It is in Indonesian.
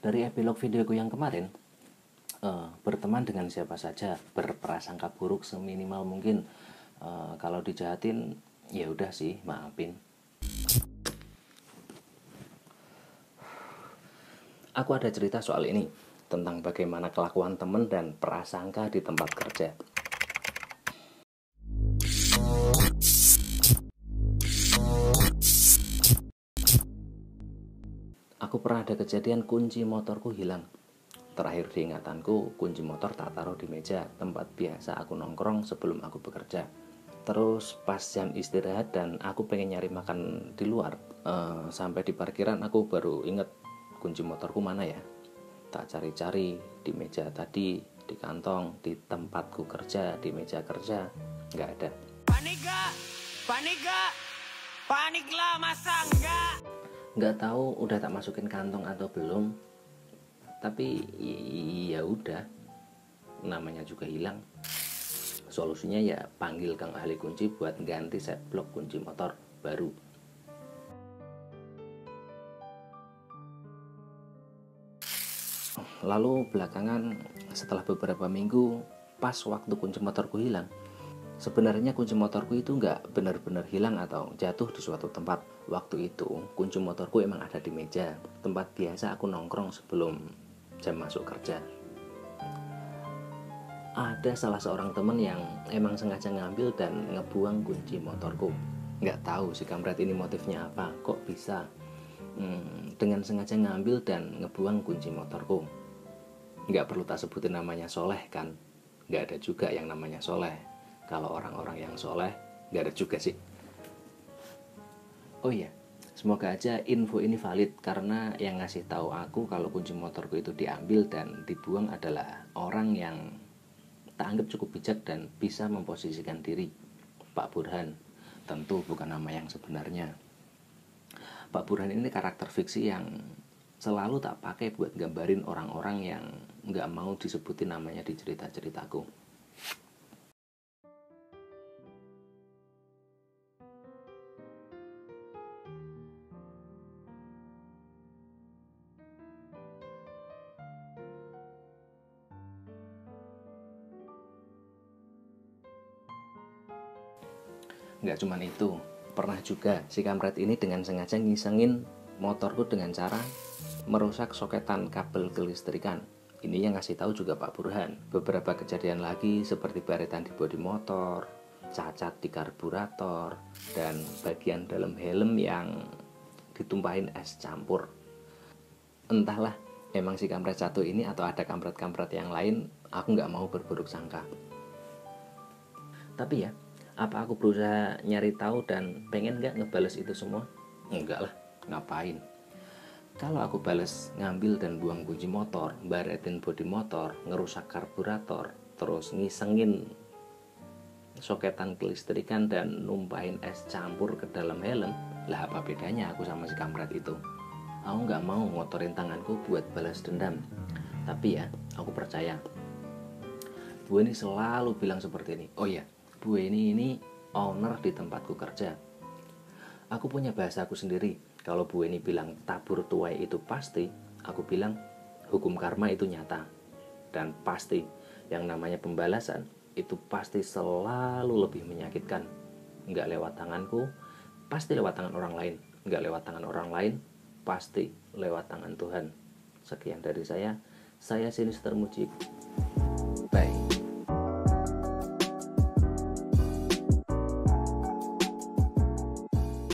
Dari epilog videoku yang kemarin, berteman dengan siapa saja, berprasangka buruk seminimal mungkin. Kalau dijahatin, ya udah sih, maafin. Aku ada cerita soal ini, tentang bagaimana kelakuan teman dan prasangka di tempat kerja. Aku pernah ada kejadian kunci motorku hilang. Terakhir diingatanku, kunci motor tak taruh di meja, tempat biasa aku nongkrong sebelum aku bekerja. Terus pas jam istirahat dan aku pengen nyari makan di luar, sampai di parkiran aku baru inget kunci motorku mana ya. Tak cari-cari di meja tadi, di kantong, di tempatku kerja, di meja kerja, nggak ada. Panik gak? Panik gak? Panik lah, masa enggak? Nggak tahu udah tak masukin kantong atau belum, tapi ya udah, namanya juga hilang. Solusinya ya panggil kang ahli kunci buat ganti set blok kunci motor baru. Lalu belakangan setelah beberapa minggu, pas waktu kunci motorku hilang, sebenarnya kunci motorku itu nggak benar-benar hilang atau jatuh di suatu tempat. Waktu itu kunci motorku emang ada di meja, tempat biasa aku nongkrong sebelum jam masuk kerja. Ada salah seorang temen yang emang sengaja ngambil dan ngebuang kunci motorku. Nggak tahu si kampret ini motifnya apa, kok bisa dengan sengaja ngambil dan ngebuang kunci motorku. Nggak perlu tak sebutin namanya Soleh kan, nggak ada juga yang namanya Soleh. Kalau orang-orang yang soleh nggak ada juga sih. Oh iya, semoga aja info ini valid, karena yang ngasih tahu aku kalau kunci motorku itu diambil dan dibuang adalah orang yang tak anggap cukup bijak dan bisa memposisikan diri, Pak Burhan. Tentu bukan nama yang sebenarnya. Pak Burhan ini karakter fiksi yang selalu tak pakai buat gambarin orang-orang yang nggak mau disebutin namanya di cerita-ceritaku. Nggak cuman itu, pernah juga si kampret ini dengan sengaja ngisengin motorku dengan cara merusak soketan kabel kelistrikan. Ini yang ngasih tahu juga Pak Burhan. Beberapa kejadian lagi seperti baretan di bodi motor, cacat di karburator, dan bagian dalam helm yang ditumpahin es campur. Entahlah, emang si kampret satu ini atau ada kampret-kampret yang lain, aku nggak mau berburuk sangka. Tapi ya, apa aku berusaha nyari tahu dan pengen nggak ngebales itu semua? Enggak lah, ngapain? Kalau aku bales ngambil dan buang kunci motor, baretin bodi motor, ngerusak karburator, terus ngisengin soketan kelistrikan dan numpahin es campur ke dalam helm, lah apa bedanya aku sama si kampret itu? Aku nggak mau ngotorin tanganku buat balas dendam. Tapi ya, aku percaya Bu ini selalu bilang seperti ini. Oh ya, Bu ini owner di tempatku kerja. Aku punya bahasaku sendiri. Kalau Bu ini bilang tabur tuai itu pasti, aku bilang hukum karma itu nyata dan pasti. Yang namanya pembalasan itu pasti selalu lebih menyakitkan. Nggak lewat tanganku, pasti lewat tangan orang lain. Nggak lewat tangan orang lain, pasti lewat tangan Tuhan. Sekian dari saya Sinister Mujib.